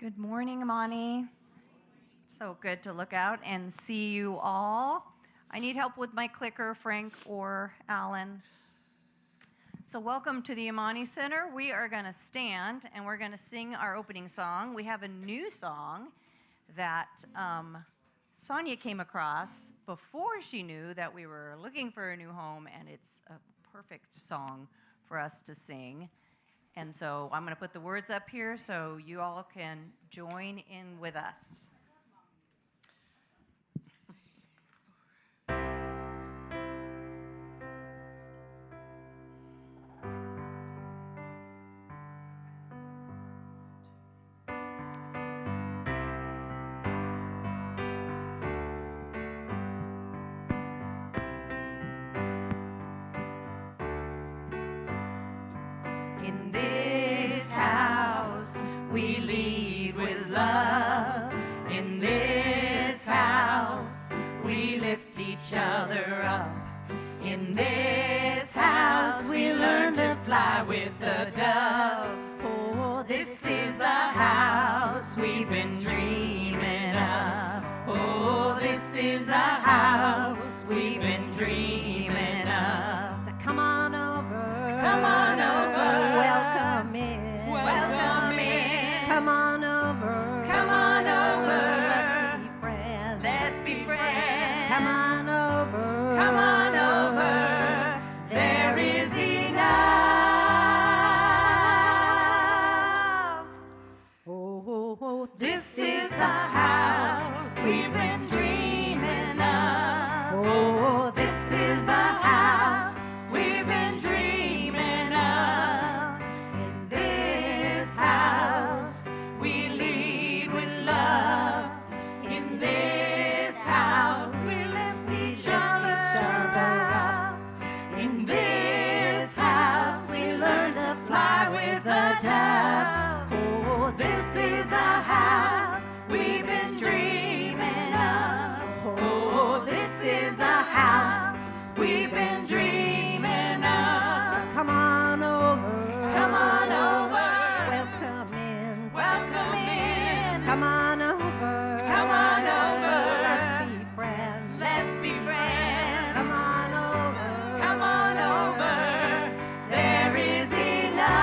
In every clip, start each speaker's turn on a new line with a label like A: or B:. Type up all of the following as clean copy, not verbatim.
A: Good morning, Amani. So good to look out and see you all. I need help with my clicker, Frank or Alan. So welcome to the Amani Center. We are going to stand and we're going to sing our opening song. We have a new song that Sonia came across before she knew that we were looking for a new home, and it's a perfect song for us to sing. And so I'm going to put the words up here so you all can join in with us. In this house, we lead with love. In this house, we lift each other up. In this house, we learn to fly with the doves. Oh, this is the house we've been dreaming of. Oh, this is the house we've been dreaming of.
B: So come on over.
A: Come on over.
B: Welcome in.
A: Welcome in.
B: Come on over.
A: Come on over.
B: Let's be friends.
A: Let's be friends.
B: Come on over.
A: Come on over. There is enough.
B: Oh,
A: This is the house we've been dreaming of.
B: Oh,
A: This is the house we've been dreaming of. In this house, we lead with love. In this house, we lift each other up. In this house, we learn to fly with the dove. Oh, this is the house we've been dreaming of. Oh, this is the house we've been dreaming of.
B: come on over.
A: Come on over.
B: Welcome in.
A: Welcome in.
B: Come on over.
A: Come on over.
B: Let's be friends.
A: Let's be friends.
B: Come on over.
A: Come on over. There is enough.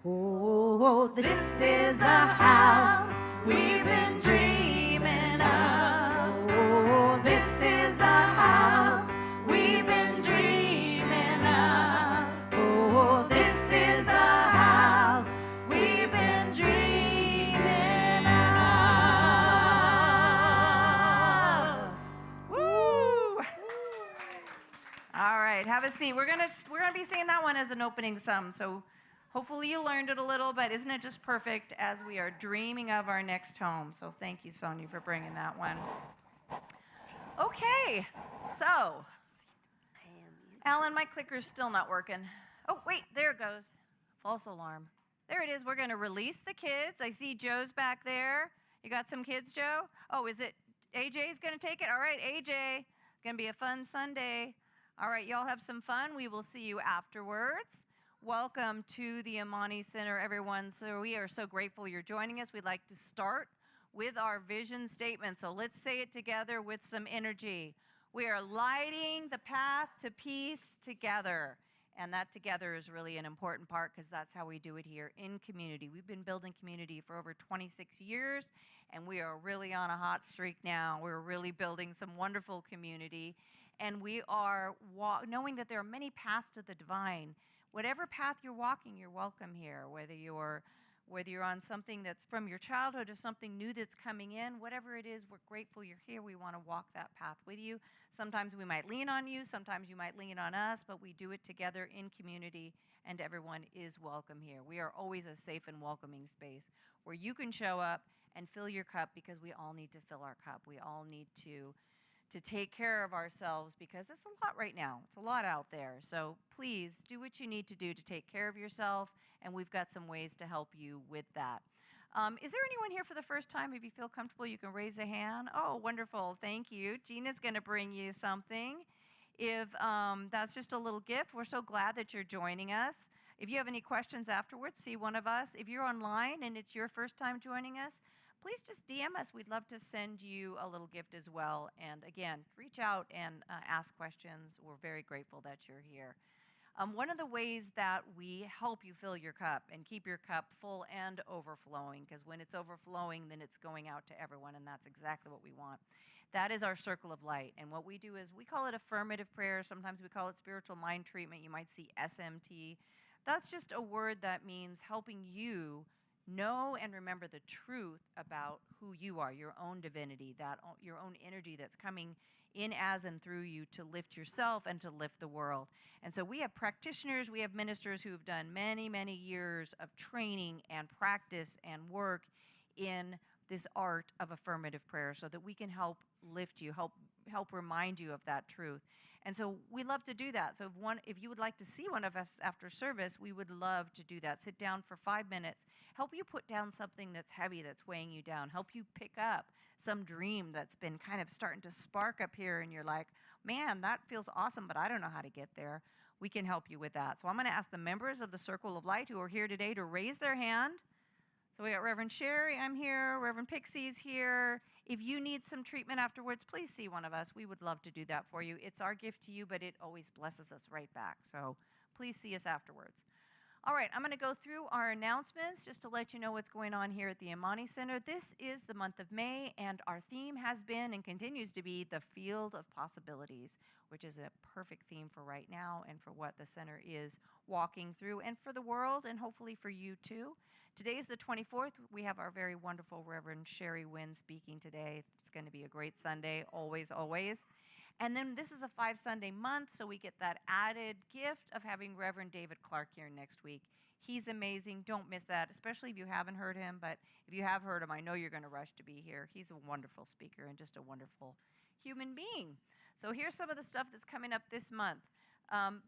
B: Oh,
A: This is the house we've been dreaming of.
B: Oh,
A: This is the house we've been dreaming of.
B: oh,
A: This is the house we've been dreaming of. Woo! All right, have a seat. We're gonna be singing that one as an opening song. So hopefully you learned it a little, but isn't it just perfect as we are dreaming of our next home? So thank you, Sonia, for bringing that one. Okay, so Alan, my clicker's still not working. Oh, wait, there it goes. False alarm. There it is. We're going to release the kids. I see Joe's back there. You got some kids, Joe? Oh, is it AJ's going to take it? All right, AJ. Going to be a fun Sunday. All right, y'all have some fun. We will see you afterwards. Welcome to the Amani Center, everyone. So we are so grateful you're joining us. We'd like to start with our vision statement. So let's say it together with some energy. We are lighting the path to peace together. And that together is really an important part because that's how we do it here in community. We've been building community for over 26 years, and we are really on a hot streak now. We're really building some wonderful community. And we are knowing that there are many paths to the divine. Whatever path you're walking, you're welcome here. Whether you're on something that's from your childhood or something new that's coming in, whatever it is, we're grateful you're here. We want to walk that path with you. Sometimes we might lean on you, sometimes you might lean on us, but we do it together in community, and everyone is welcome here. We are always a safe and welcoming space where you can show up and fill your cup, because we all need to fill our cup. We all need to take care of ourselves, because it's a lot right now. It's a lot out there. So please do what you need to do to take care of yourself, and we've got some ways to help you with that. Is there anyone here for the first time? If you feel comfortable, you can raise a hand. Oh, wonderful. Thank you. Gina's going to bring you something. If that's just a little gift, we're so glad that you're joining us. If you have any questions afterwards, see one of us. If you're online and it's your first time joining us, please just DM us. We'd love to send you a little gift as well. And again, reach out and ask questions. We're very grateful that you're here. One of the ways that we help you fill your cup and keep your cup full and overflowing, because when it's overflowing, then it's going out to everyone, and that's exactly what we want. That is our circle of light. And what we do is we call it affirmative prayer. Sometimes we call it spiritual mind treatment. You might see SMT. That's just a word that means helping you know and remember the truth about who you are, your own divinity, your own energy that's coming in as and through you to lift yourself and to lift the world. And so we have practitioners, we have ministers who have done many, many years of training and practice and work in this art of affirmative prayer so that we can help lift you, help remind you of that truth. And so we love to do that. So if you would like to see one of us after service, we would love to do that. Sit down for 5 minutes, help you put down something that's heavy, that's weighing you down, help you pick up some dream that's been kind of starting to spark up here and you're like, man, that feels awesome, but I don't know how to get there. We can help you with that. So I'm going to ask the members of the Circle of Light who are here today to raise their hand. So we got Reverend Sherry, I'm here, Reverend Pixie's here. If you need some treatment afterwards, please see one of us. We would love to do that for you. It's our gift to you, but it always blesses us right back. So please see us afterwards. All right, I'm going to go through our announcements just to let you know what's going on here at the Amani Center. This is the month of May, and our theme has been and continues to be the field of possibilities, which is a perfect theme for right now and for what the center is walking through and for the world and hopefully for you too. Today's the 24th. We have our very wonderful Reverend Sherry Wynn speaking today. It's going to be a great Sunday, always, always. And then this is a 5-Sunday month, so we get that added gift of having Reverend David Clark here next week. He's amazing. Don't miss that, especially if you haven't heard him. But if you have heard him, I know you're going to rush to be here. He's a wonderful speaker and just a wonderful human being. So here's some of the stuff that's coming up this month.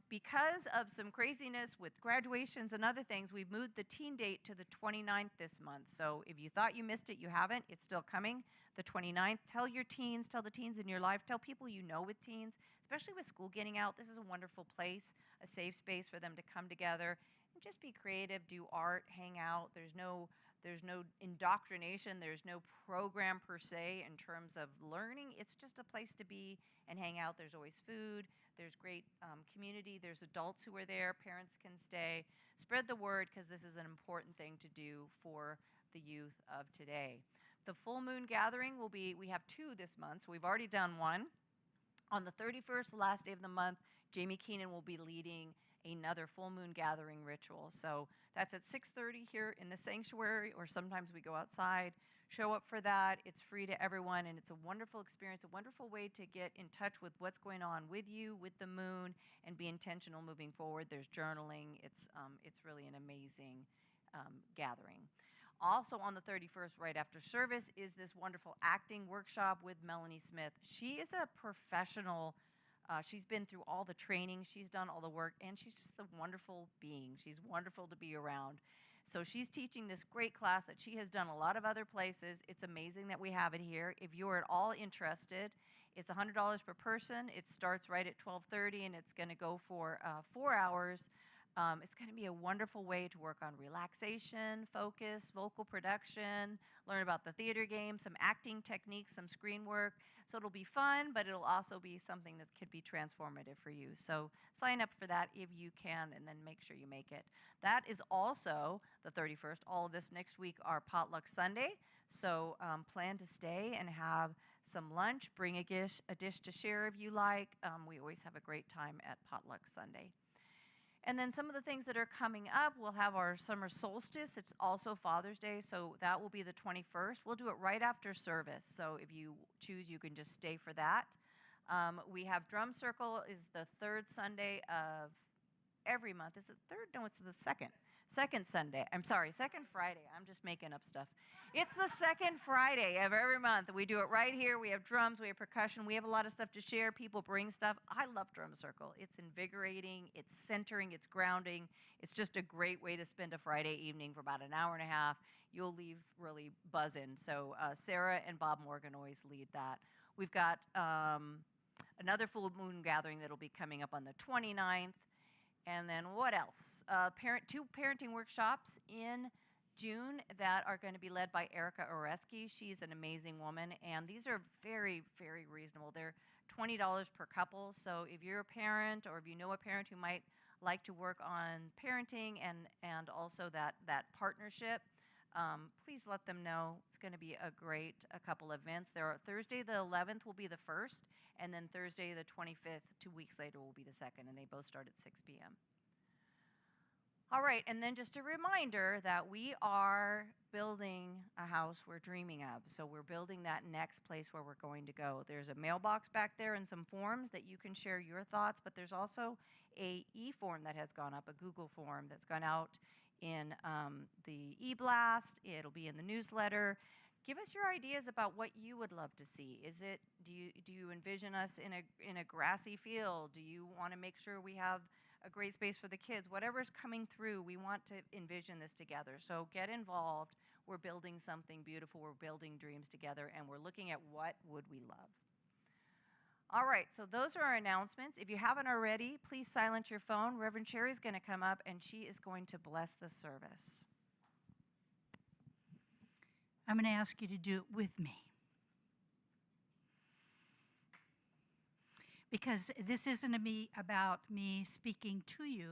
A: Because of some craziness with graduations and other things, we've moved the teen date to the 29th this month. So if you thought you missed it, you haven't. It's still coming, the 29th. Tell your teens, tell the teens in your life, tell people you know with teens, especially with school getting out. This is a wonderful place, a safe space for them to come together and just be creative, do art, hang out. There's no indoctrination. There's no program per se in terms of learning. It's just a place to be and hang out. There's always food. There's great community. There's adults who are there. Parents can stay. Spread the word because this is an important thing to do for the youth of today. The full moon gathering will be, we have 2 this month, so we've already done one. On the 31st, the last day of the month, Jamie Keenan will be leading another full moon gathering ritual. So that's at 6:30 here in the sanctuary, or sometimes we go outside. Show up for that. It's free to everyone, and it's a wonderful experience, a wonderful way to get in touch with what's going on with you, with the moon, and be intentional moving forward. There's journaling. It's really an amazing gathering. Also on the 31st, right after service, is this wonderful acting workshop with Melanie Smith. She is a professional. She's been through all the training, she's done all the work, and she's just a wonderful being. She's wonderful to be around. So she's teaching this great class that she has done a lot of other places. It's amazing that we have it here. If you're at all interested, it's $100 per person. It starts right at 12:30, and it's going to go for 4 hours. It's going to be a wonderful way to work on relaxation, focus, vocal production, learn about the theater game, some acting techniques, some screen work. So it'll be fun, but it'll also be something that could be transformative for you. So sign up for that if you can, and then make sure you make it. That is also the 31st. All of this next week are Potluck Sunday. So plan to stay and have some lunch. Bring a dish to share if you like. We always have a great time at Potluck Sunday. And then some of the things that are coming up, we'll have our summer solstice. It's also Father's Day, so that will be the 21st. We'll do it right after service, so if you choose, you can just stay for that. We have Drum Circle is the 3rd Sunday of every month. Is it 3rd? No, it's the 2nd. Second Friday. I'm just making up stuff. It's the 2nd Friday of every month. We do it right here. We have drums, we have percussion, we have a lot of stuff to share. People bring stuff. I love Drum Circle. It's invigorating, it's centering, it's grounding. It's just a great way to spend a Friday evening for about an hour and a half. You'll leave really buzzing. So Sarah and Bob Morgan always lead that. We've got another full moon gathering that'll be coming up on the 29th. And then what else? Two parenting workshops in June that are going to be led by Erica Oreski. She's an amazing woman, and these are very, very reasonable. They're $20 per couple. So if you're a parent, or if you know a parent who might like to work on parenting and also that partnership, please let them know. It's going to be a couple events. Thursday the 11th will be the first, and then Thursday the 25th, 2 weeks later, will be the second, and they both start at 6 p.m. All right, and then just a reminder that we are building a house we're dreaming of. So we're building that next place where we're going to go. There's a mailbox back there and some forms that you can share your thoughts, but there's also a e-form that has gone up, a Google form that's gone out in the e-blast. It'll be in the newsletter. Give us your ideas about what you would love to see. Do you envision us in a grassy field? Do you want to make sure we have a great space for the kids? Whatever's coming through, we want to envision this together. So get involved. We're building something beautiful. We're building dreams together, and we're looking at what would we love. All right, so those are our announcements. If you haven't already, please silence your phone. Reverend Sherry's going to come up, and she is going to bless the service.
C: I'm going to ask you to do it with me. Because this isn't about me speaking to you.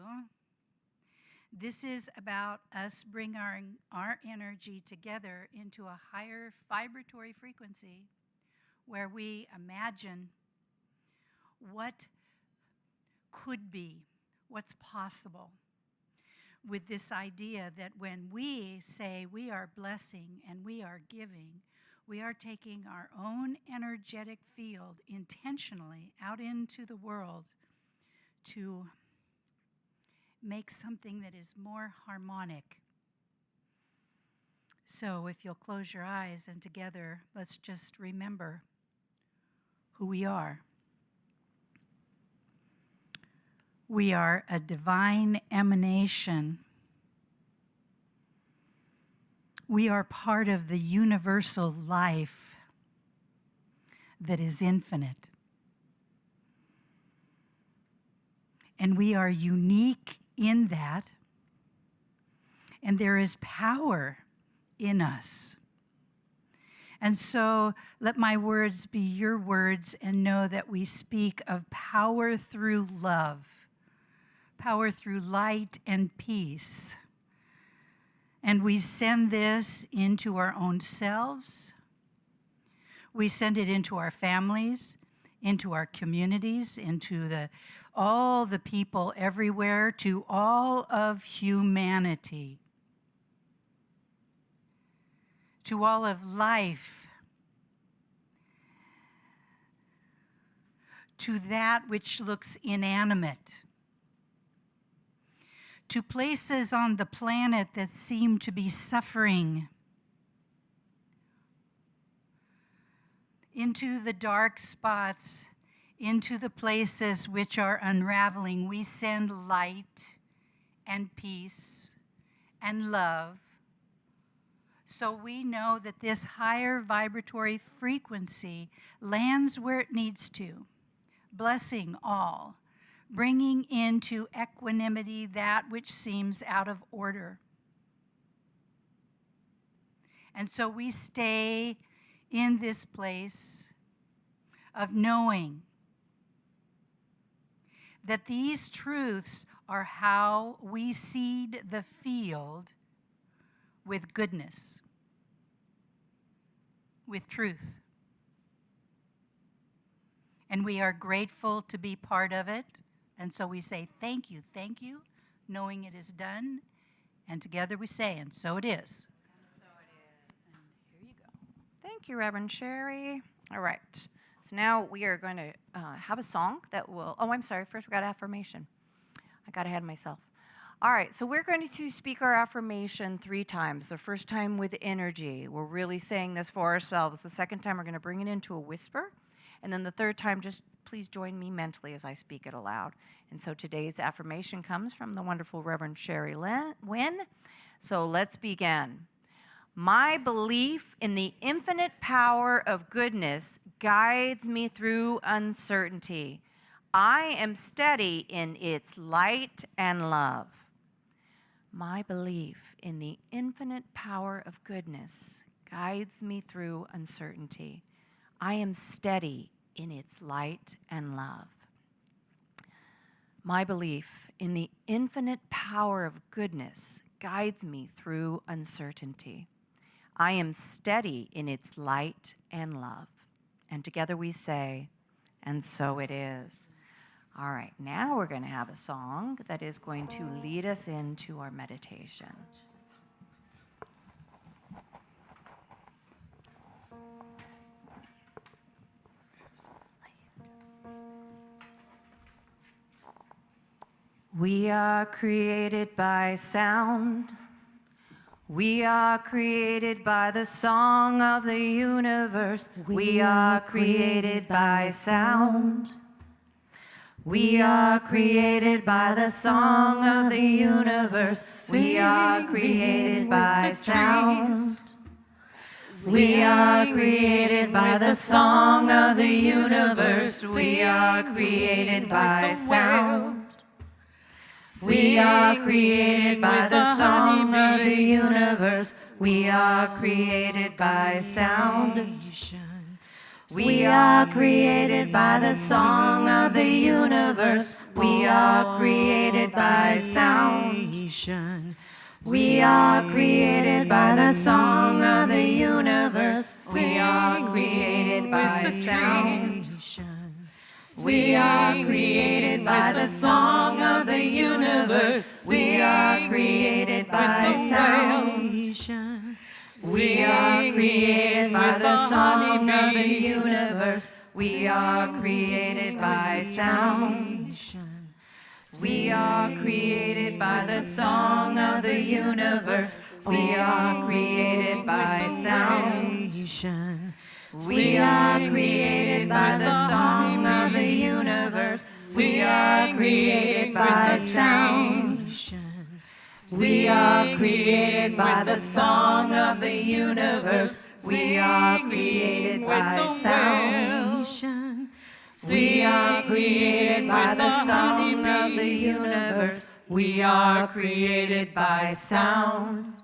C: This is about us bringing our energy together into a higher vibratory frequency where we imagine what could be, what's possible, with this idea that when we say we are blessing and we are giving, we are taking our own energetic field intentionally out into the world to make something that is more harmonic. So if you'll close your eyes and together, let's just remember who we are. We are a divine emanation. We are part of the universal life that is infinite. And we are unique in that, and there is power in us. And so let my words be your words, and know that we speak of power through love, power through light and peace. And we send this into our own selves. We send it into our families, into our communities, into all the people everywhere, to all of humanity, to all of life, to that which looks inanimate, to places on the planet that seem to be suffering, into the dark spots, into the places which are unraveling. We send light and peace and love. So we know that this higher vibratory frequency lands where it needs to, blessing all, bringing into equanimity that which seems out of order. And so we stay in this place of knowing that these truths are how we seed the field with goodness, with truth. And we are grateful to be part of it. And so we say, thank you, knowing it is done. And together we say, and so it is.
A: And so it is. And here you go. Thank you, Reverend Sherry. All right. So now we are going to have a song that will, oh, I'm sorry. First we got affirmation. I got ahead of myself. All right, so we're going to speak our affirmation 3 times. The first time with energy. We're really saying this for ourselves. The second time we're going to bring it into a whisper. And then the third time, just please join me mentally as I speak it aloud. And so today's affirmation comes from the wonderful Reverend Sherry Wynn. So let's begin. My belief in the infinite power of goodness guides me through uncertainty. I am steady in its light and love. My belief in the infinite power of goodness guides me through uncertainty. I am steady in its light and love. My belief in the infinite power of goodness guides me through uncertainty. I am steady in its light and love. And together we say, and so it is. All right, now we're going to have a song that is going to lead us into our meditation. We are created by sound. We are created by the song of the universe. We are created by sound. We are created by the song of the universe. We are created by sound. We are created by the song of the universe. We are created by sound. We are created by the song of the universe. We are created by sound. We are created by the song of the universe. We are created by sound. We are created by the song of the universe. We are created by sound. We are created by the song of the universe. We are created by sound. We are created by the song of the universe. We are created by sound. We are created by the song of the universe. We are created by sound. We are created by the song of the universe. We are created by sound. We are created by the song of the universe. We are created by sound.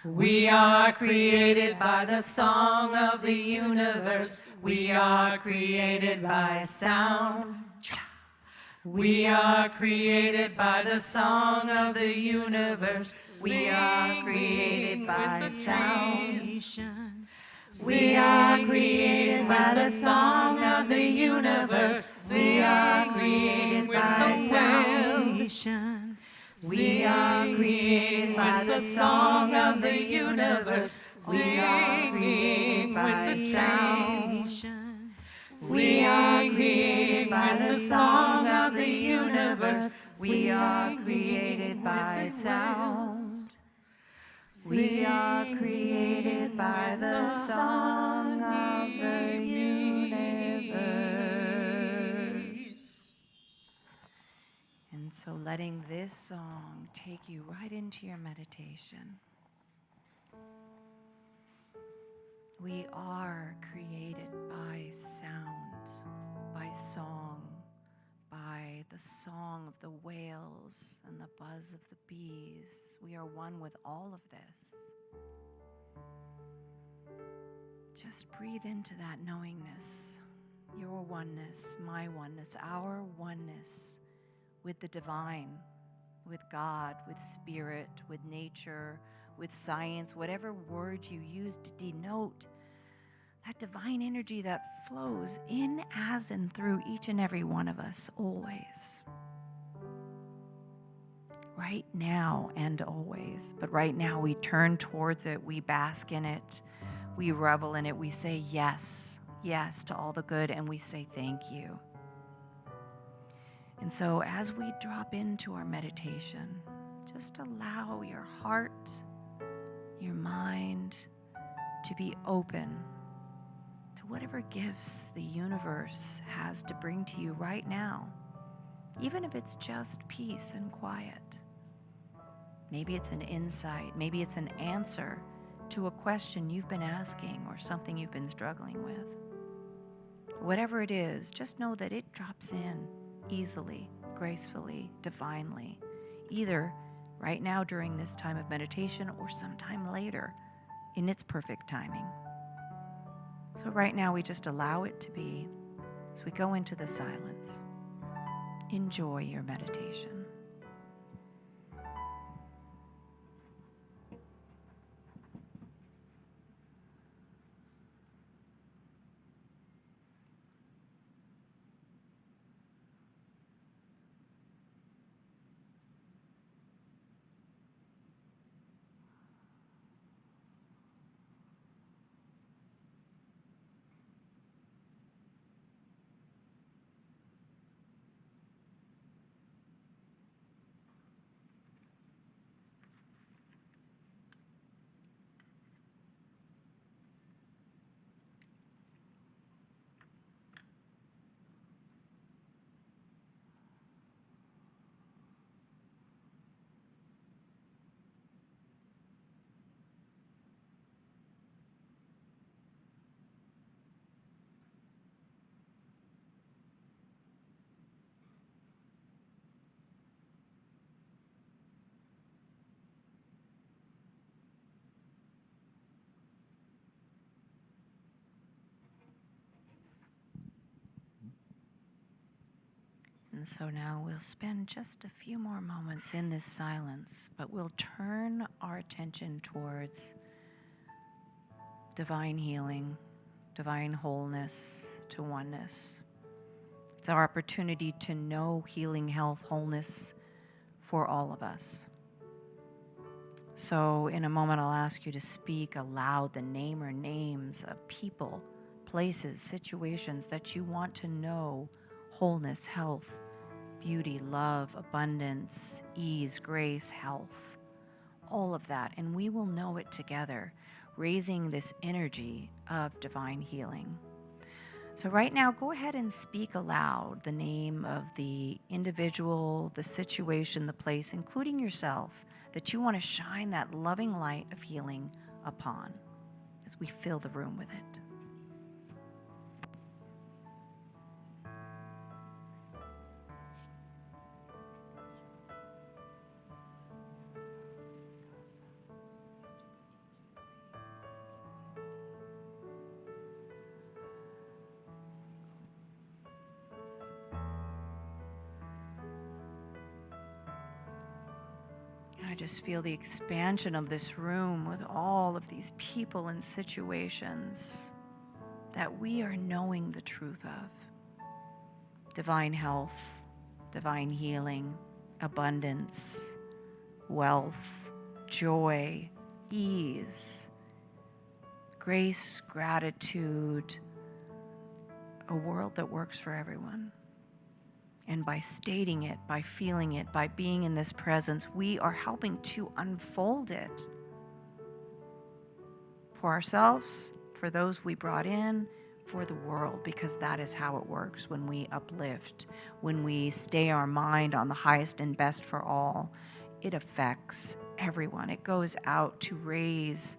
A: We are created by the song of the universe. We are created by sound. We are created by the song of the universe. We are created by sound. We are created by the song of the universe. We are created by sound. We are created by the song of the universe. We are created by sound. We are created by the song of the universe. We are created by sound. We are created by the song of the universe. We are created by sound. We are created by the song of the universe. And so letting this song take you right into your meditation. We are created by sound, by song, by the song of the whales and the buzz of the bees. We are one with all of this. Just breathe into that knowingness, your oneness, my oneness, our oneness with the divine, with God, with spirit, with nature, with science, whatever word you use to denote that divine energy that flows in, as, and through each and every one of us, always. Right now and always. But right now we turn towards it, we bask in it, we revel in it, we say yes, yes to all the good, and we say thank you. And so as we drop into our meditation, just allow your heart, your mind to be open to whatever gifts the universe has to bring to you right now, even if it's just peace and quiet. Maybe it's an insight, maybe it's an answer to a question you've been asking or something you've been struggling with. Whatever it is, just know that it drops in easily, gracefully, divinely, either right now during this time of meditation or sometime later in its perfect timing. So right now we just allow it to be as we go into the silence. Enjoy your meditation. And so now we'll spend just a few more moments in this silence, but we'll turn our attention towards divine healing, divine wholeness, to oneness. It's our opportunity to know healing, health, wholeness for all of us. So in a moment, I'll ask you to speak aloud the name or names of people, places, situations that you want to know wholeness, health, beauty, love, abundance, ease, grace, health, all of that. And we will know it together, raising this energy of divine healing. So right now, go ahead and speak aloud the name of the individual, the situation, the place, including yourself, that you want to shine that loving light of healing upon as we fill the room with it. I just feel the expansion of this room with all of these people and situations that we are knowing the truth of. Divine health, divine healing, abundance, wealth, joy, ease, grace, gratitude, a world that works for everyone. And by stating it, by feeling it, by being in this presence, we are helping to unfold it for ourselves, for those we brought in, for the world, because that is how it works when we uplift, when we stay our mind on the highest and best for all. It affects everyone. It goes out to raise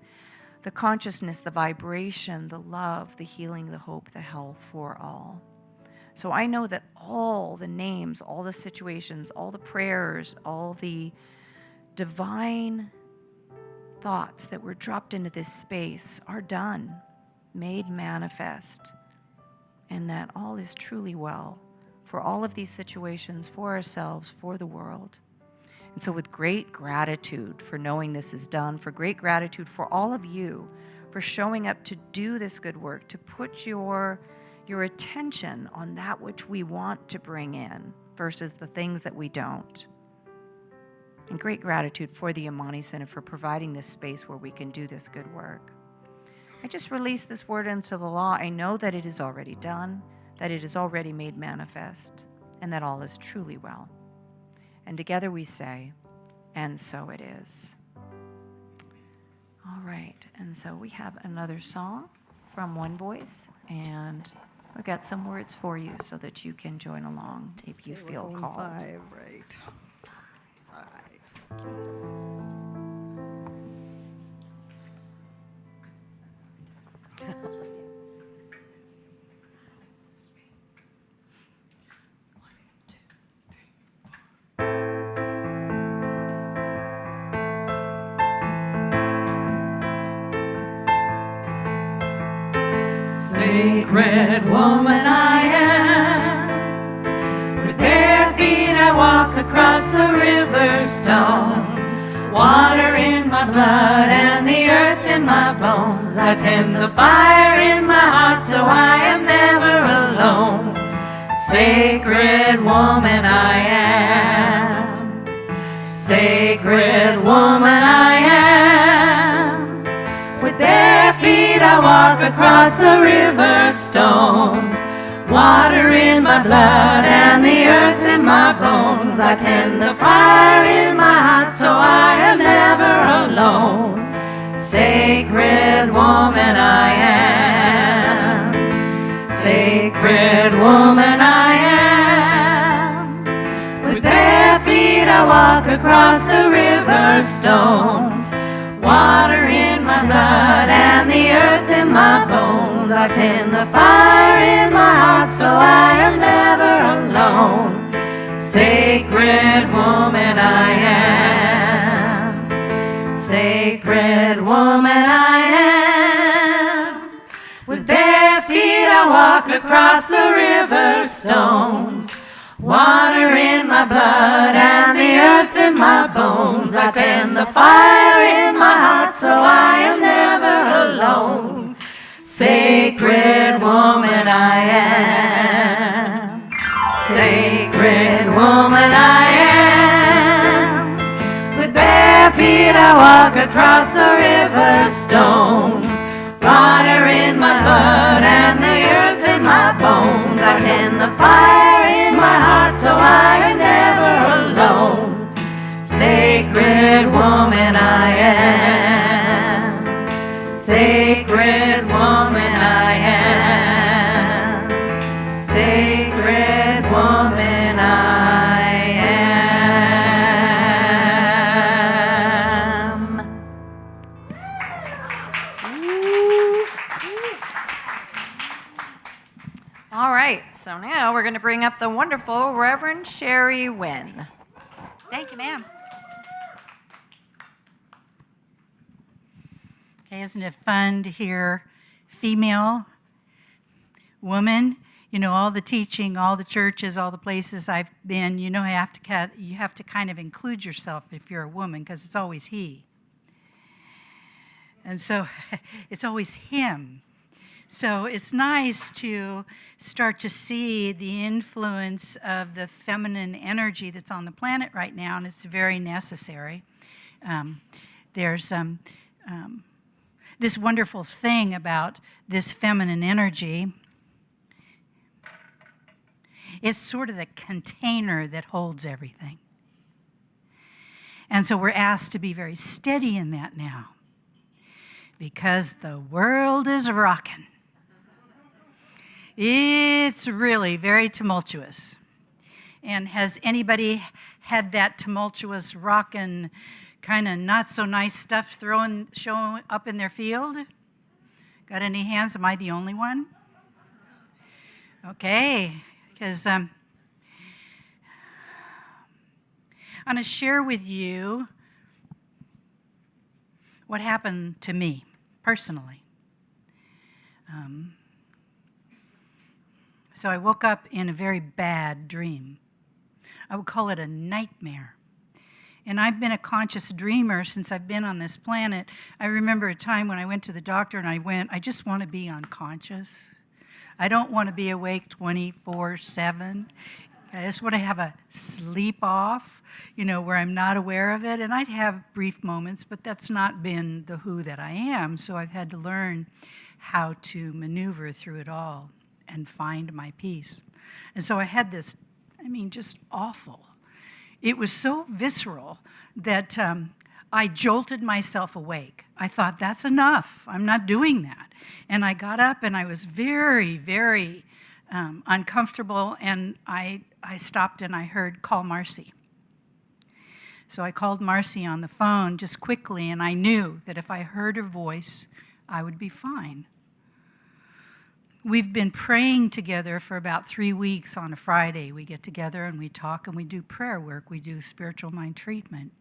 A: the consciousness, the vibration, the love, the healing, the hope, the health for all. So I know that all the names, all the situations, all the prayers, all the divine thoughts that were dropped into this space are done, made manifest, and that all is truly well for all of these situations, for ourselves, for the world. And so with great gratitude for knowing this is done, for great gratitude for all of you, for showing up to do this good work, to put your attention on that which we want to bring in versus the things that we don't. And great gratitude for the Amani Center for providing this space where we can do this good work. I just release this word into the law. I know that it is already done, that it is already made manifest, and that all is truly well. And together we say, and so it is. All right, and so we have another song from One Voice, and we've got some words for you so that you can join along if you feel called.
B: 5, right. 5. Sacred woman I am. With bare feet I walk across the river stones. Water in my blood and the earth in my bones. I tend the fire in my heart so I am never alone. Sacred woman I am. Sacred woman I am. With bare feet I walk across the river stones. Water in my blood and the earth in my bones. I tend the fire in my heart so I am never alone. Sacred woman I am. Sacred woman I am. With bare feet I walk across the river stones. Water in my blood and the earth in my bones. I tend the fire in my heart so I am never alone. Sacred woman I am. Sacred woman I am. With bare feet I walk across the river stones. Water in my blood and the earth in my bones. I tend the fire in my heart so I am never alone. Sacred woman I am. Sacred woman I am. With bare feet I walk across the river stones. Water in my blood and the earth in my bones. I tend the fire in my heart so I am never alone. Sacred woman I am. Sacred woman I am. Sacred woman I am.
A: All right, so now we're going to bring up the wonderful Reverend Sherry Wynn.
C: Thank you, ma'am. Okay, isn't it fun to hear female, woman? You know, all the teaching, all the churches, all the places I've been, you know, you have to kind of include yourself if you're a woman, because it's always he. And so it's always him. So it's nice to start to see the influence of the feminine energy that's on the planet right now, and it's very necessary. There's this wonderful thing about this feminine energy. It's sort of the container that holds everything. And so we're asked to be very steady in that now, because the world is rocking. It's really very tumultuous. And has anybody had that tumultuous, rockin', kind of not so nice stuff showing up in their field? Got any hands? Am I the only one? Okay, because I'm going to share with you what happened to me personally. So I woke up in a very bad dream. I would call it a nightmare. And I've been a conscious dreamer since I've been on this planet. I remember a time when I went to the doctor and I just want to be unconscious. I don't want to be awake 24/7. I just want to have a sleep off, you know, where I'm not aware of it. And I'd have brief moments, but that's not been the who that I am. So I've had to learn how to maneuver through it all and find my peace. And so I had this, just awful. It was so visceral that I jolted myself awake. I thought, that's enough. I'm not doing that. And I got up and I was very, very uncomfortable, and I stopped and I heard, call Marcy. So I called Marcy on the phone just quickly, and I knew that if I heard her voice, I would be fine. We've been praying together for about 3 weeks on a Friday. We get together and we talk and we do prayer work. We do spiritual mind treatment.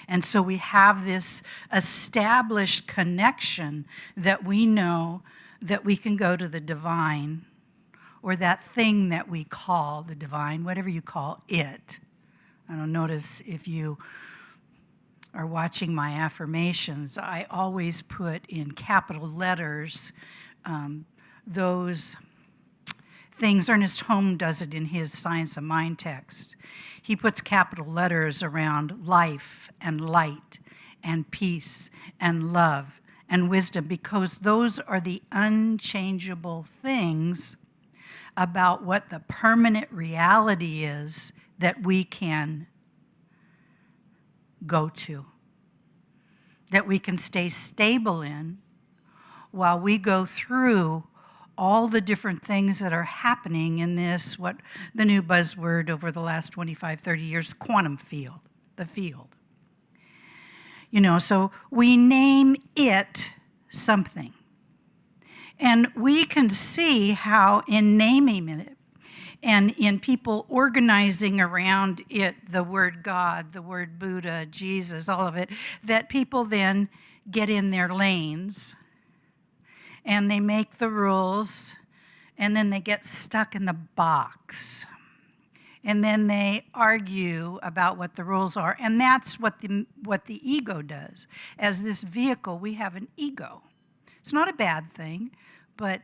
C: And so we have this established connection that we know that we can go to the divine, or that thing that we call the divine, whatever you call it. I don't notice if you are watching my affirmations, I always put in capital letters those things. Ernest Holm does it in his Science of Mind text. He puts capital letters around life and light and peace and love and wisdom, because those are the unchangeable things about what the permanent reality is that we can go to, that we can stay stable in while we go through all the different things that are happening in this, what the new buzzword over the last 25, 30 years, quantum field, the field. You know, so we name it something. And we can see how in naming it and in people organizing around it, the word God, the word Buddha, Jesus, all of it, that people then get in their lanes and they make the rules, and then they get stuck in the box. And then they argue about what the rules are. And that's what the ego does. As this vehicle, we have an ego. It's not a bad thing, but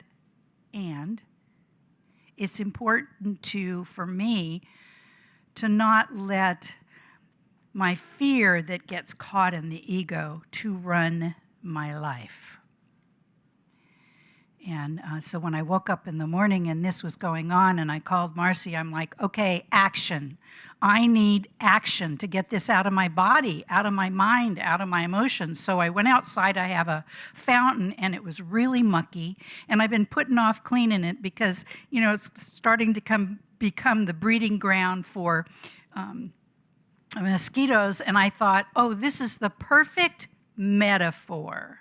C: it's important for me to not let my fear that gets caught in the ego to run my life. And so when I woke up in the morning and this was going on and I called Marcy, I'm like, okay, action. I need action to get this out of my body, out of my mind, out of my emotions. So I went outside. I have a fountain and it was really mucky. And I've been putting off cleaning it because, you know, it's starting to become the breeding ground for mosquitoes. And I thought, oh, this is the perfect metaphor.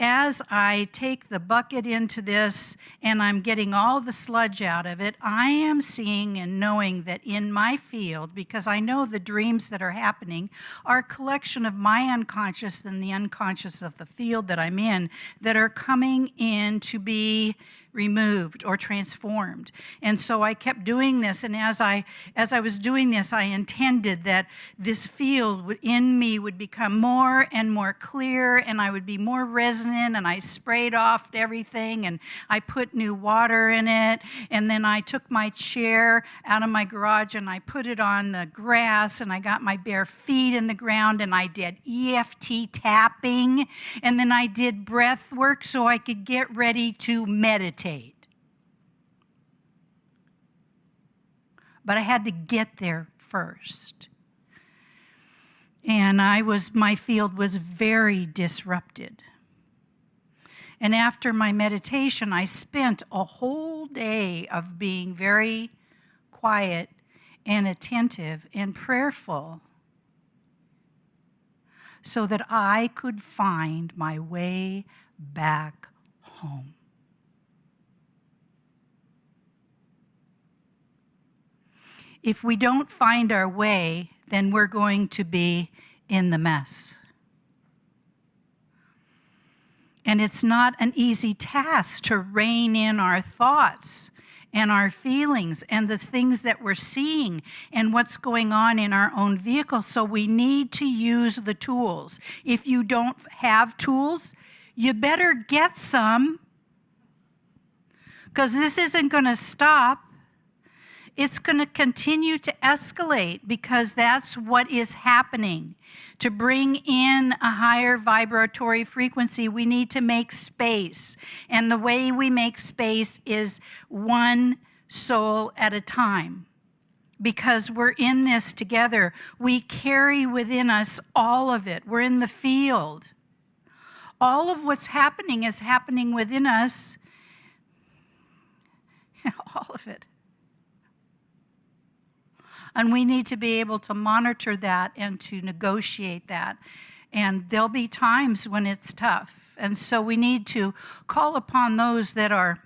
C: As I take the bucket into this and I'm getting all the sludge out of it, I am seeing and knowing that in my field, because I know the dreams that are happening are a collection of my unconscious and the unconscious of the field that I'm in that are coming in to be removed or transformed. And so I kept doing this, and as I was doing this, I intended that this field in me would become more and more clear, and I would be more resonant, and I sprayed off everything, and I put new water in it, and then I took my chair out of my garage and I put it on the grass, and I got my bare feet in the ground, and I did EFT tapping, and then I did breath work so I could get ready to meditate. But I had to get there first. And my field was very disrupted. And after my meditation, I spent a whole day of being very quiet and attentive and prayerful so that I could find my way back home. If we don't find our way, then we're going to be in the mess. And it's not an easy task to rein in our thoughts and our feelings and the things that we're seeing and what's going on in our own vehicle. So we need to use the tools. If you don't have tools, you better get some, because this isn't going to stop. It's going to continue to escalate because that's what is happening. To bring in a higher vibratory frequency, we need to make space. And the way we make space is one soul at a time. Because we're in this together. We carry within us all of it. We're in the field. All of what's happening is happening within us. All of it. And we need to be able to monitor that and to negotiate that. And there'll be times when it's tough. And so we need to call upon those that are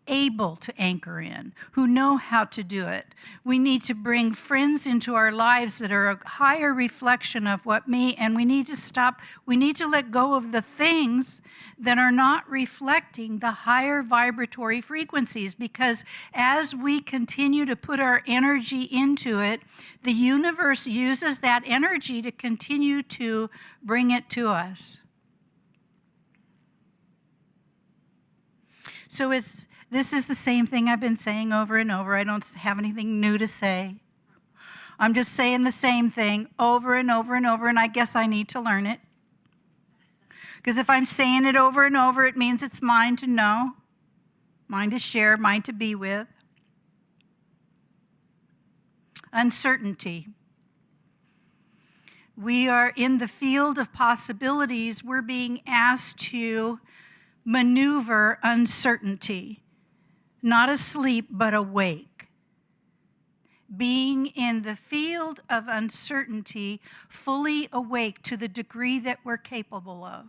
C: able to anchor in, who know how to do it. We need to bring friends into our lives that are a higher reflection of what me, and we need to let go of the things that are not reflecting the higher vibratory frequencies, because as we continue to put our energy into it, the universe uses that energy to continue to bring it to us. So this is the same thing I've been saying over and over. I don't have anything new to say. I'm just saying the same thing over and over and over, and I guess I need to learn it. Because if I'm saying it over and over, it means it's mine to know, mine to share, mine to be with. Uncertainty. We are in the field of possibilities. We're being asked to maneuver uncertainty, not asleep but awake. Being in the field of uncertainty, fully awake to the degree that we're capable of.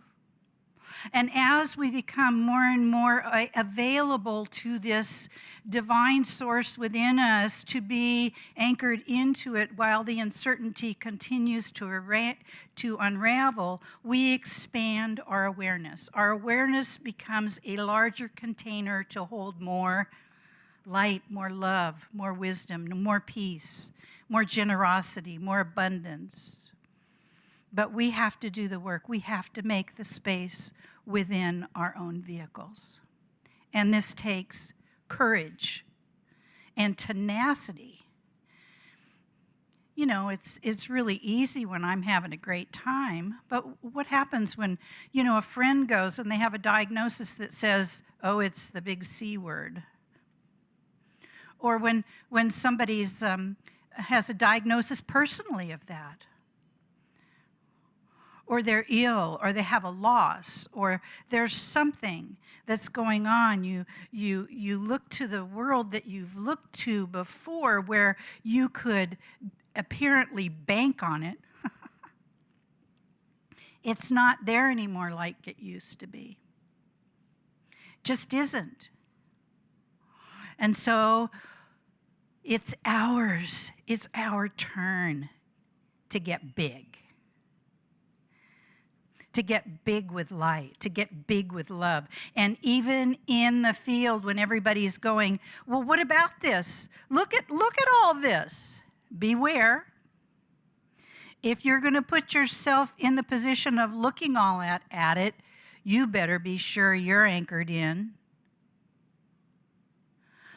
C: And as we become more and more available to this divine source within us, to be anchored into it while the uncertainty continues to unravel, we expand our awareness. Our awareness becomes a larger container to hold more light, more love, more wisdom, more peace, more generosity, more abundance. But we have to do the work. We have to make the space within our own vehicles. And this takes courage and tenacity. You know, it's really easy when I'm having a great time, but what happens when, you know, a friend goes and they have a diagnosis that says, oh, it's the big C word? Or when somebody's has a diagnosis personally of that. Or they're ill, or they have a loss, or there's something that's going on. You look to the world that you've looked to before where you could apparently bank on it. It's not there anymore like it used to be. Just isn't. And so it's ours. It's our turn to get big. To get big with light, to get big with love. And even in the field when everybody's going, well, what about this? Look at all this. Beware. If you're going to put yourself in the position of looking all at it, you better be sure you're anchored in.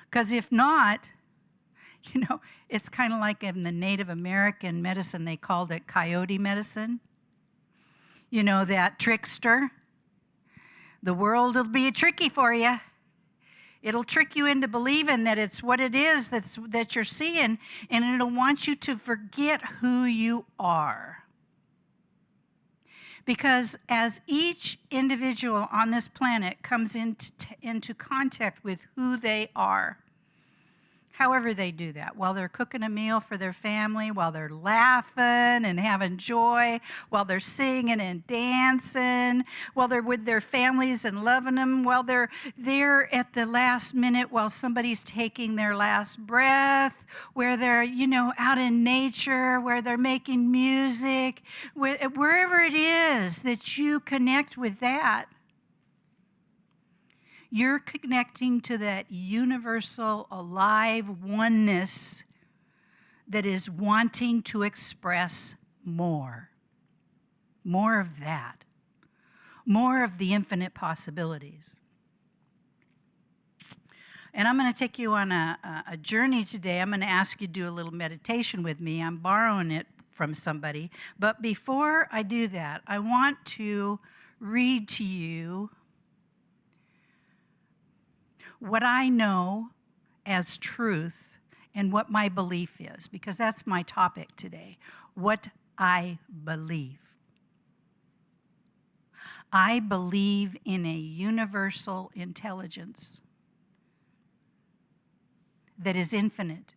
C: Because if not, you know, it's kind of like in the Native American medicine, they called it coyote medicine. You know, that trickster. The world will be tricky for you. It'll trick you into believing that it's what it is that you're seeing, and it'll want you to forget who you are. Because as each individual on this planet comes into contact with who they are, however they do that, while they're cooking a meal for their family, while they're laughing and having joy, while they're singing and dancing, while they're with their families and loving them, while they're there at the last minute while somebody's taking their last breath, where they're, you know, out in nature, where they're making music, wherever it is that you connect with that. You're connecting to that universal, alive oneness that is wanting to express more. More of that. More of the infinite possibilities. And I'm going to take you on a journey today. I'm going to ask you to do a little meditation with me. I'm borrowing it from somebody. But before I do that, I want to read to you what I know as truth and what my belief is, because that's my topic today, what I believe. I believe in a universal intelligence that is infinite.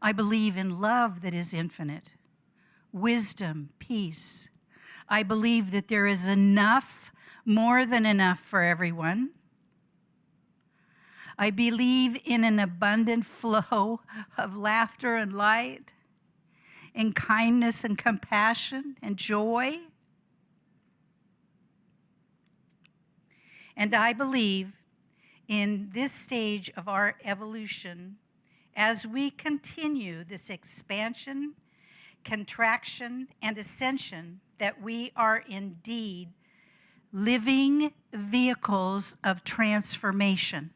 C: I believe in love that is infinite, wisdom, peace. I believe that there is enough, more than enough for everyone. I believe in an abundant flow of laughter and light, and kindness and compassion and joy. And I believe in this stage of our evolution, as we continue this expansion, contraction, and ascension, that we are indeed living vehicles of transformation.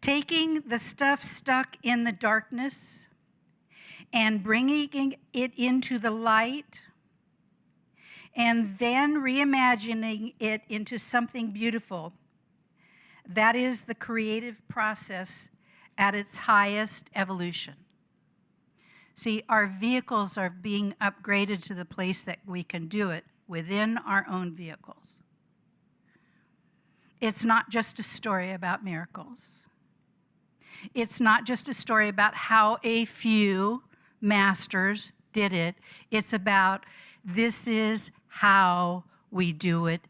C: Taking the stuff stuck in the darkness and bringing it into the light, and then reimagining it into something beautiful. That is the creative process at its highest evolution. See, our vehicles are being upgraded to the place that we can do it within our own vehicles. It's not just a story about miracles. It's not just a story about how a few masters did it. It's about this is how we do it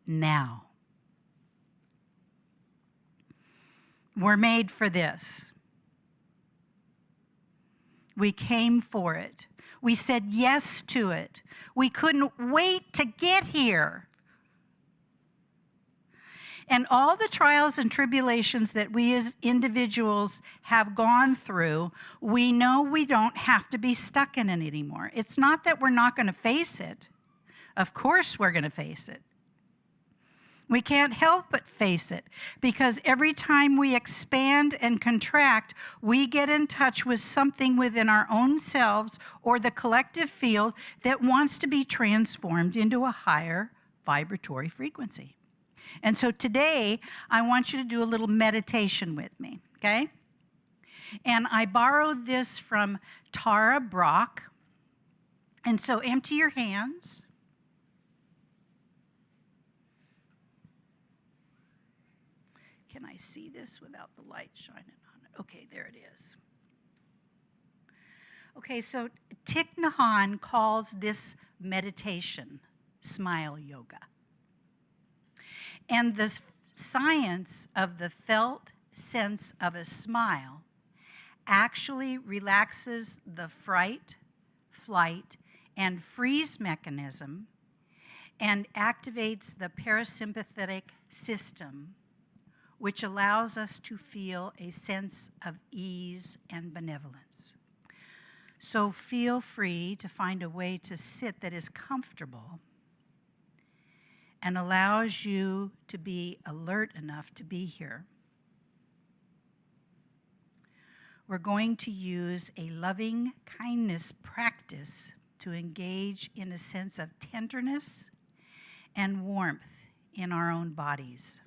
C: now. We're made for this. We came for it. We said yes to it. We couldn't wait to get here. And all the trials and tribulations that we as individuals have gone through, we know we don't have to be stuck in it anymore. It's not that we're not going to face it. Of course we're going to face it. We can't help but face it, because every time we expand and contract, we get in touch with something within our own selves or the collective field that wants to be transformed into a higher vibratory frequency. And so today, I want you to do a little meditation with me, okay? And I borrowed this from Tara Brach. And so empty your hands. Can I see this without the light shining on it? Okay, there it is. Okay, so Thich Nhat Hanh calls this meditation smile yoga. And the science of the felt sense of a smile actually relaxes the fright, flight, and freeze mechanism and activates the parasympathetic system, which allows us to feel a sense of ease and benevolence. So feel free to find a way to sit that is comfortable and allows you to be alert enough to be here. We're going to use a loving kindness practice to engage in a sense of tenderness and warmth in our own bodies.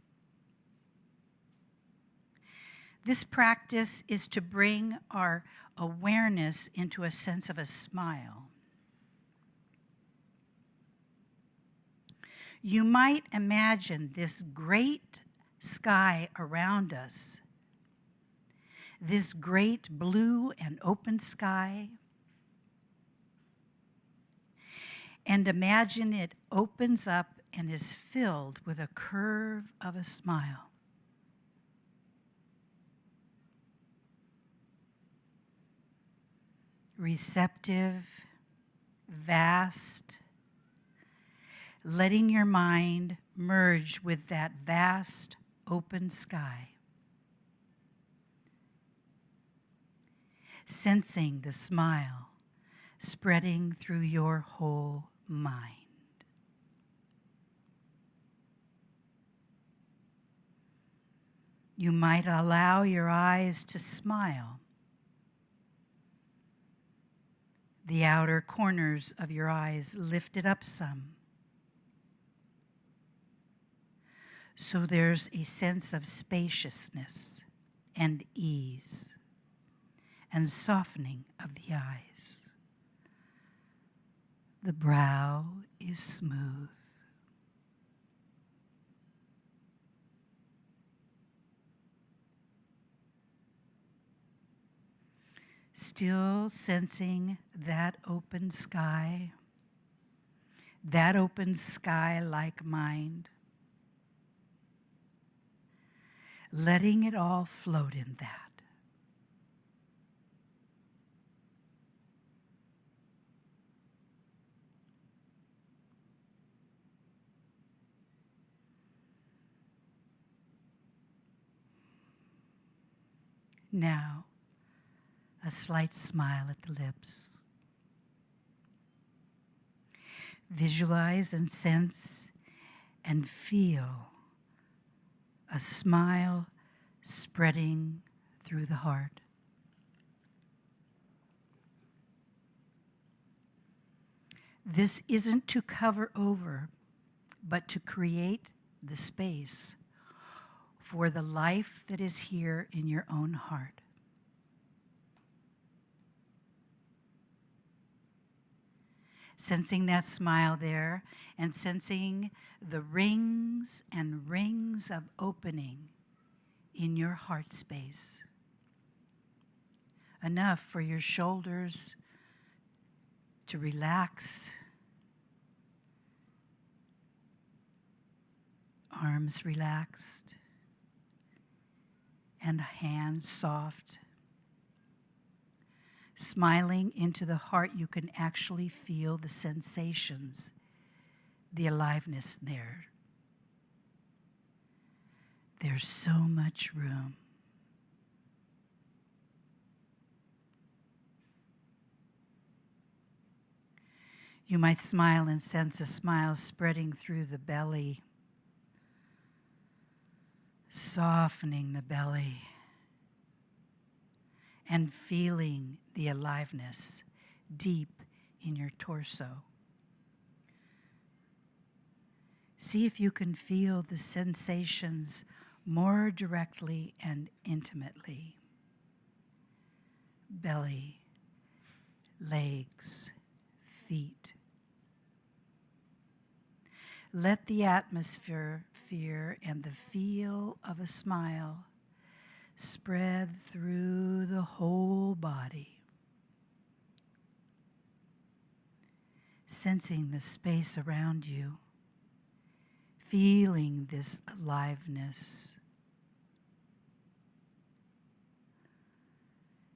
C: This practice is to bring our awareness into a sense of a smile. You might imagine this great sky around us, this great blue and open sky, and imagine it opens up and is filled with a curve of a smile. Receptive, vast, letting your mind merge with that vast open sky. Sensing the smile spreading through your whole mind. You might allow your eyes to smile. The outer corners of your eyes lifted up some. So there's a sense of spaciousness and ease and softening of the eyes. The brow is smooth. Still sensing that open sky like mind. letting it all float in that. Now, a slight smile at the lips. Visualize and sense and feel a smile spreading through the heart. This isn't to cover over, but to create the space for the life that is here in your own heart. Sensing that smile there and sensing the rings and rings of opening in your heart space. Enough for your shoulders to relax, arms relaxed, and hands soft. Smiling into the heart, you can actually feel the sensations, the aliveness there. There's so much room. You might smile and sense a smile spreading through the belly, softening the belly, and feeling the aliveness deep in your torso. See if you can feel the sensations more directly and intimately. Belly, legs, feet. Let the atmosphere and the feel of a smile spread through the whole body. Sensing the space around you, feeling this aliveness.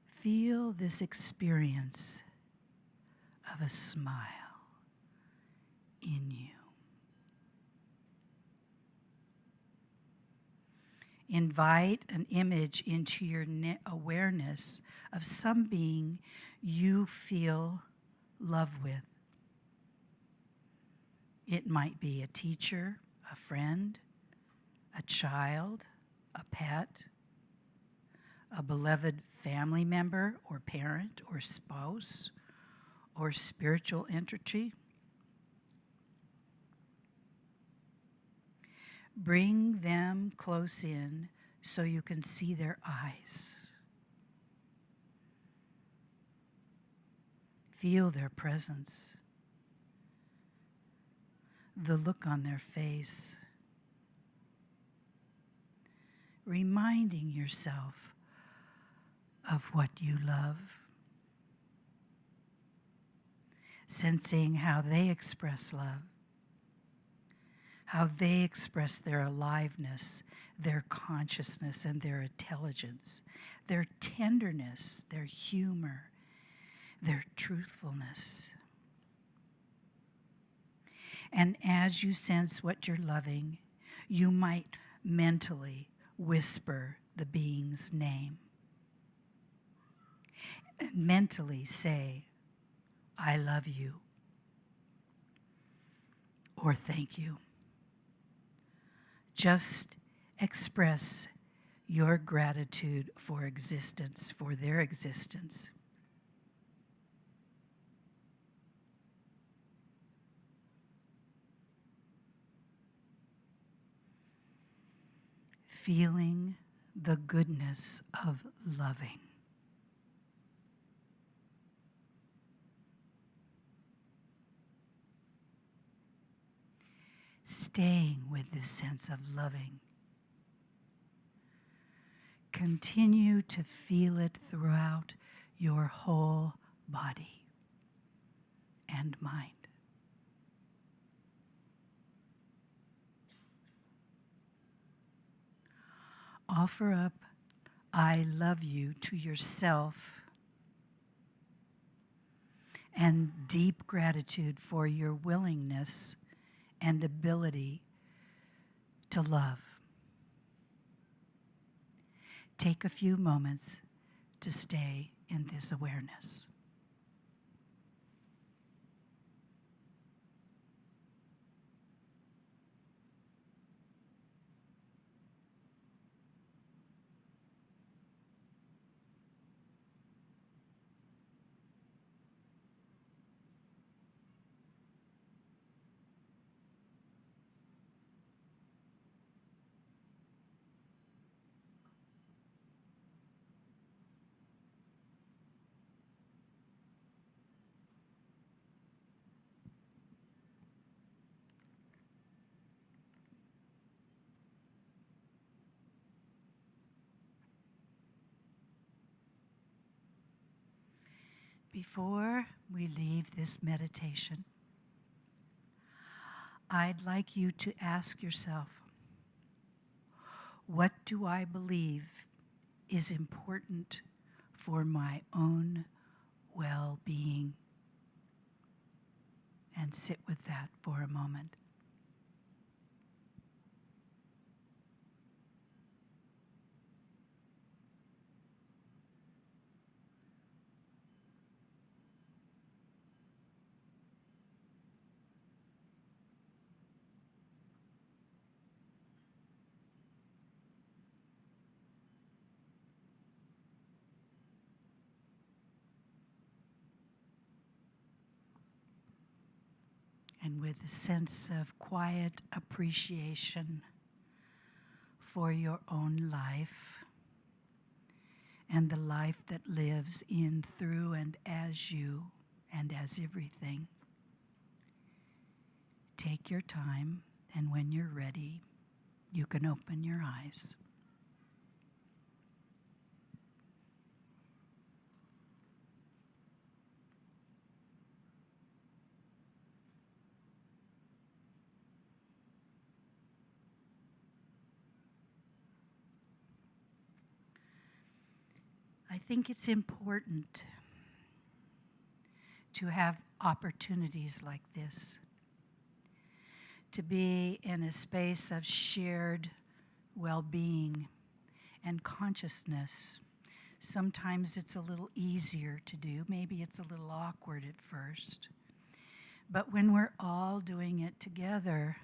C: Feel this experience of a smile in you. Invite an image into your awareness of some being you feel love with. It might be a teacher, a friend, a child, a pet, a beloved family member or parent or spouse or spiritual entity. Bring them close in so you can see their eyes. Feel their presence, the look on their face, reminding yourself of what you love, sensing how they express love, how they express their aliveness, their consciousness, and their intelligence, their tenderness, their humor, their truthfulness. And as you sense what you're loving, you might mentally whisper the being's name. And mentally say, I love you, or thank you. Just express your gratitude for existence, for their existence. Feeling the goodness of loving. Staying with this sense of loving. Continue to feel it throughout your whole body and mind. offer up I love you to yourself and deep gratitude for your willingness and ability to love. Take a few moments to stay in this awareness. Before we leave this meditation, I'd like you to ask yourself, what do I believe is important for my own well-being? And sit with that for a moment. And with a sense of quiet appreciation for your own life and the life that lives in, through, and as you and as everything, take your time, and when you're ready, you can open your eyes. I think it's important to have opportunities like this, to be in a space of shared well-being and consciousness. Sometimes it's a little easier to do. Maybe it's a little awkward at first. But when we're all doing it together,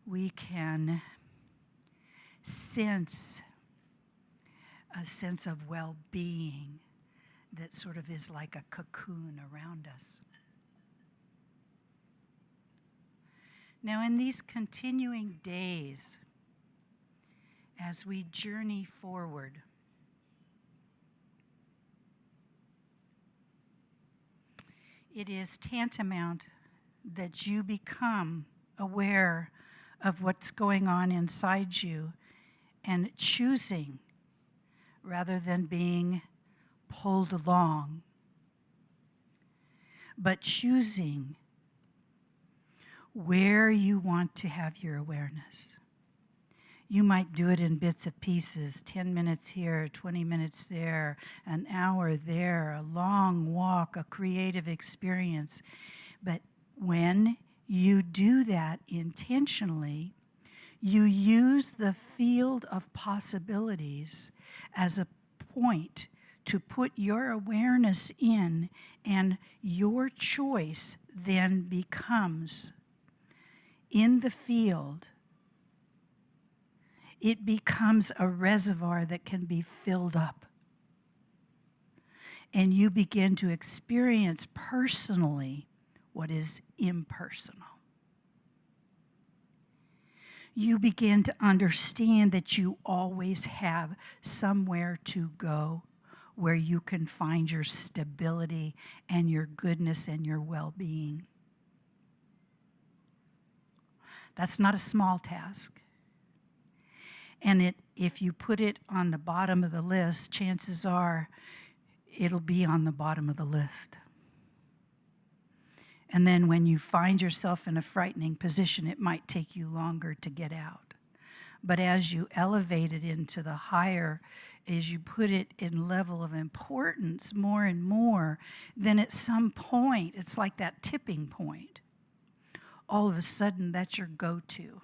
C: we can sense a sense of well-being that sort of is like a cocoon around us. Now, in these continuing days, as we journey forward, it is tantamount that you become aware of what's going on inside you and choosing rather than being pulled along, but choosing where you want to have your awareness. You might do it in bits and pieces, 10 minutes here, 20 minutes there, an hour there, a long walk, a creative experience. But when you do that intentionally, you use the field of possibilities as a point to put your awareness in, and your choice then becomes in the field. It becomes a reservoir that can be filled up. And you begin to experience personally what is impersonal. You begin to understand that you always have somewhere to go where you can find your stability and your goodness and your well-being. That's not a small task. And if you put it on the bottom of the list, chances are it'll be on the bottom of the list. And then when you find yourself in a frightening position, it might take you longer to get out. But as you elevate it into the higher, as you put it in level of importance more and more, then at some point, it's like that tipping point. All of a sudden, that's your go-to.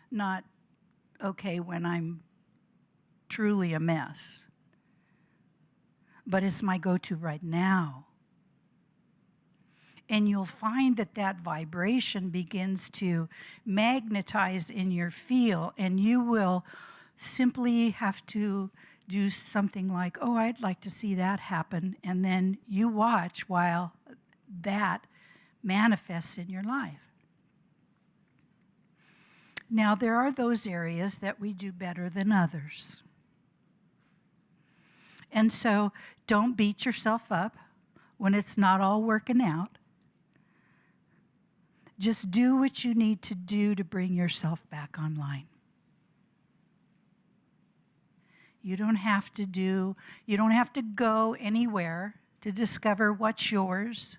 C: Not, okay, when I'm truly a mess, but it's my go-to right now. And you'll find that that vibration begins to magnetize in your field, and you will simply have to do something like, oh, I'd like to see that happen, and then you watch while that manifests in your life. Now, there are those areas that we do better than others. And so don't beat yourself up when it's not all working out. Just do what you need to do to bring yourself back online. You don't have to go anywhere to discover what's yours.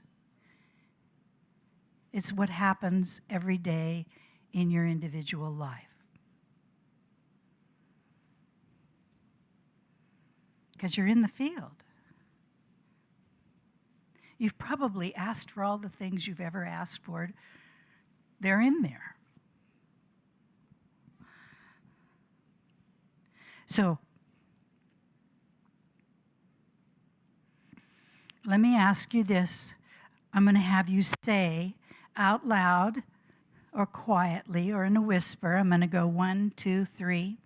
C: It's what happens every day in your individual life. Because you're in the field. You've probably asked for all the things you've ever asked for. They're in there. So, let me ask you this. I'm going to have you say out loud or quietly or in a whisper. I'm going to go 1, 2, 3.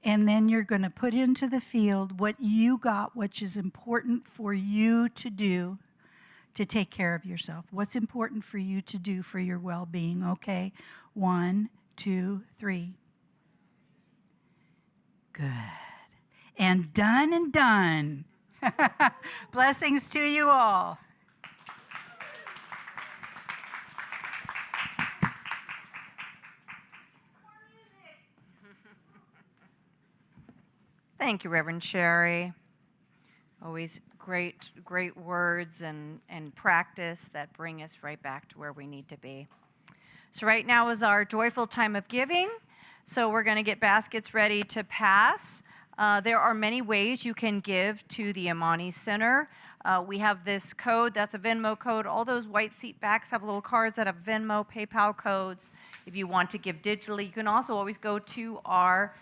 C: And then you're going to put into the field what you got, which is important for you to do to take care of yourself. What's important for you to do for your well-being, okay? 1, 2, 3. Good. And done and done. Blessings to you all.
A: Thank you, Reverend Sherry. Always great words and practice that bring us right back to where we need to be. So right now is our joyful time of giving. So we're going to get baskets ready to pass. There are many ways you can give to the Amani Center. We have this code, that's a Venmo code. All those white seat backs have little cards that have Venmo, PayPal codes. If you want to give digitally, you can also always go to our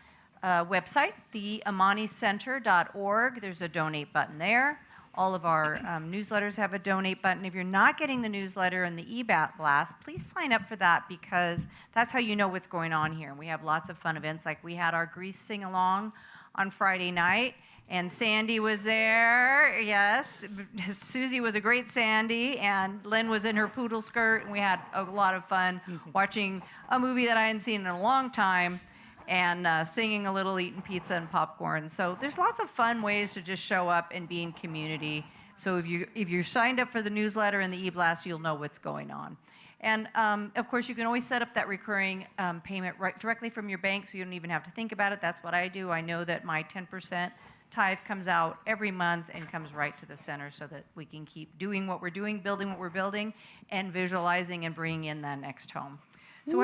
A: website, theamanicenter.org. There's a donate button there. All of our newsletters have a donate button. If you're not getting the newsletter and the e-blast, please sign up for that because that's how you know what's going on here. And we have lots of fun events, like we had our Grease sing-along on Friday night, and Sandy was there. Yes, Susie was a great Sandy, and Lynn was in her poodle skirt, and we had a lot of fun watching a movie that I hadn't seen in a long time, and singing a little, eating pizza and popcorn. So there's lots of fun ways to just show up and be in community. So if you're signed up for the newsletter and the e-blast, you'll know what's going on. And of course, you can always set up that recurring payment right directly from your bank, so you don't even have to think about it. That's what I do. I know that my 10% tithe comes out every month and comes right to the center so that we can keep doing what we're doing, building what we're building, and visualizing and bringing in that next home. So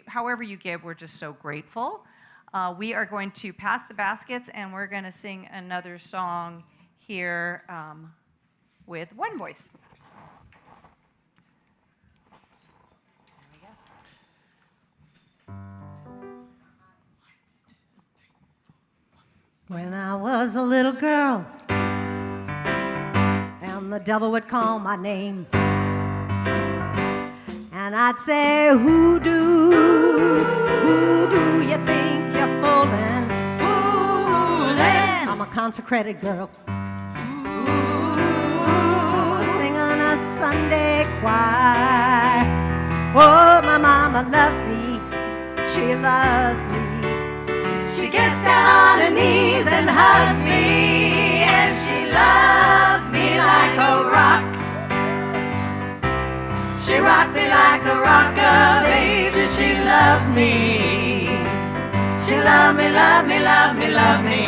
A: however you give, we're just so grateful. We are going to pass the baskets, and we're going to sing another song here with one voice.
B: When I was a little girl, and the devil would call my name, and I'd say, who do you think you're fooling? I'm a consecrated girl. I sing on a Sunday choir. Oh, my mama loves me. She loves me. She gets down on her knees and hugs me, and she loves me like a rock. She rocked me like a rock of ages. She loved me. She loved me, loved me, loved me, loved me.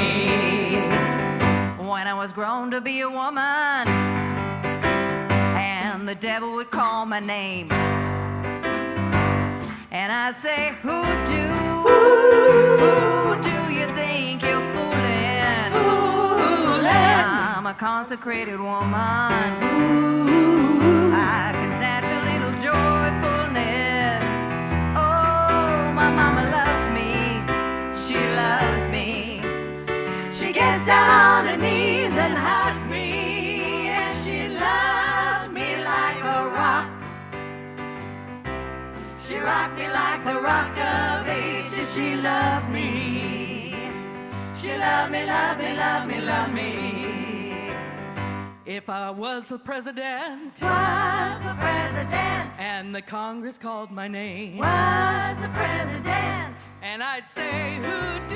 B: When I was grown to be a woman, and the devil would call my name, and I'd say, who do
A: Who do you think you're fooling? I'm a consecrated woman. I can snatch a little joyfulness. Oh, my mama loves me. She loves me. She gets down on her knees and hugs me. And she loves me like a rock. She rocked me like the rock of ages. She loves me. She loved me, loved me, loved me, loved me.
D: If I was the president, and the Congress called my name,
A: was the president,
D: and I'd say, who do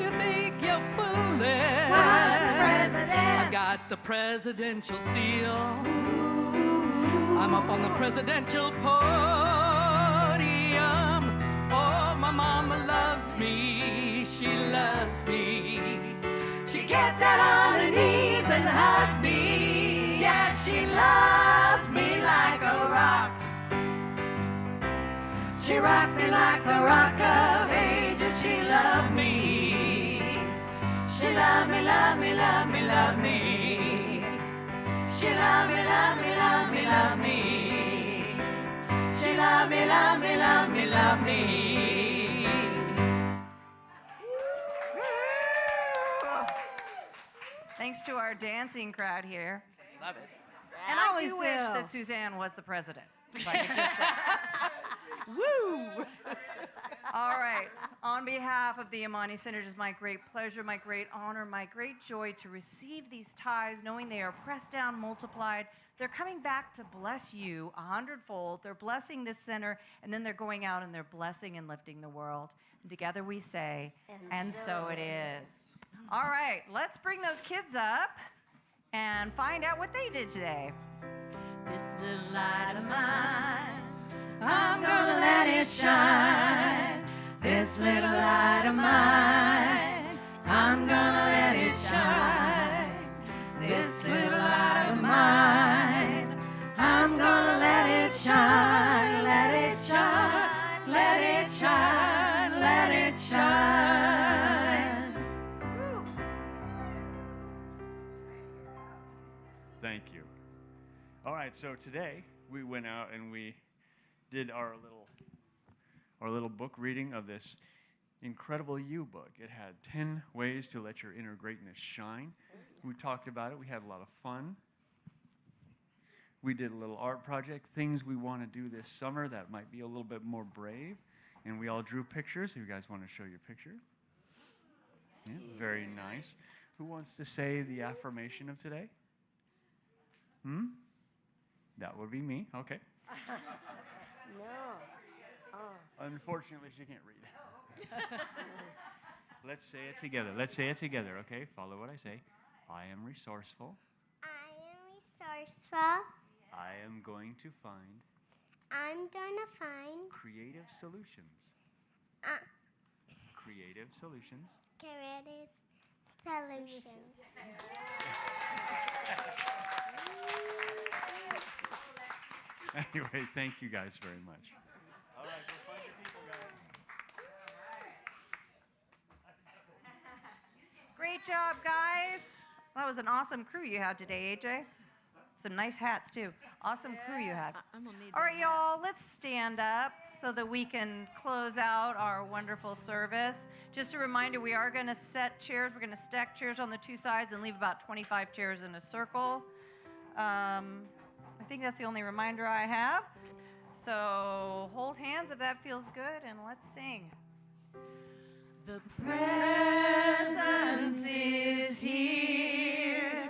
D: you think you're fooling?
A: was the president.
D: I got the presidential seal. I'm up on the presidential podium. Oh, my mama loves me. She loves me. She gets down on her knees and hugs me. Yeah, she loves me like a rock.
A: She rocked me like the rock of ages. She loved me. She loved me, loved me, loved me, loved me. She loved me, loved me, loved me, loved me. She loved me, loved me, loved me, loved me. Thanks to our dancing crowd here.
D: Love it.
A: And I do wish that Suzanne was the president. If I could just say.
D: Woo!
A: All right. On behalf of the Amani Center, it is my great pleasure, my great honor, my great joy to receive these tithes, knowing they are pressed down, multiplied. They're coming back to bless you 100-fold. They're blessing this center, and then they're going out and they're blessing and lifting the world. And together we say, and so it is. All right, let's bring those kids up and find out what they did today. This little light of mine, I'm gonna let it shine. This little light of mine, I'm gonna let it shine. This little light of mine, I'm gonna let it shine. Let it shine, let it shine, let it shine.
E: Thank you. All right, so today we went out and we did our little book reading of this incredible You book. It had 10 ways to let your inner greatness shine. We talked about it. We had a lot of fun. We did a little art project, things we want to do this summer that might be a little bit more brave. And we all drew pictures. If you guys want to show your picture. Yeah, very nice. Who wants to say the affirmation of today? That would be me. Okay.
F: No.
E: Unfortunately, she can't read. Let's say it together. Let's say it together, okay? Follow what I say. I am resourceful.
F: I am resourceful.
E: I am going to find
F: I'm gonna find
E: creative solutions. Creative solutions.
F: creative solutions.
E: Anyway, thank you guys very much. All right, go find your people, guys.
A: Great job, guys. That was an awesome crew you had today, AJ. Some nice hats, too. Awesome crew you had. All right, y'all, let's stand up so that we can close out our wonderful service. Just a reminder, we are going to set chairs. We're going to stack chairs on the two sides and leave about 25 chairs in a circle. I think that's the only reminder I have. So hold hands if that feels good, and let's sing. The presence is here.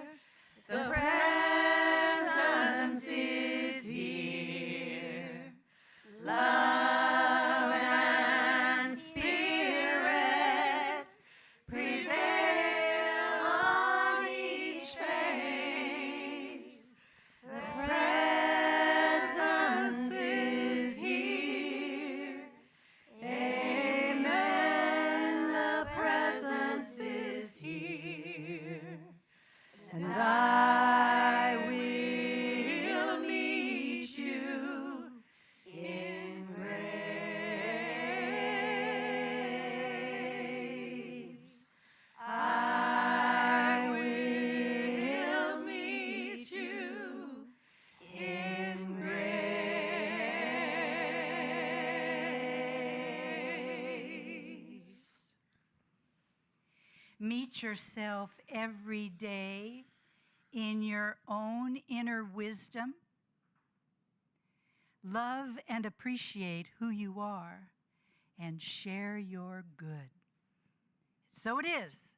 A: The presence is here. Love and spirit prevail on each face. The presence is here. Amen. The presence is here.
C: Meet yourself every day in your own inner wisdom. Love and appreciate who you are and share your good. So it is.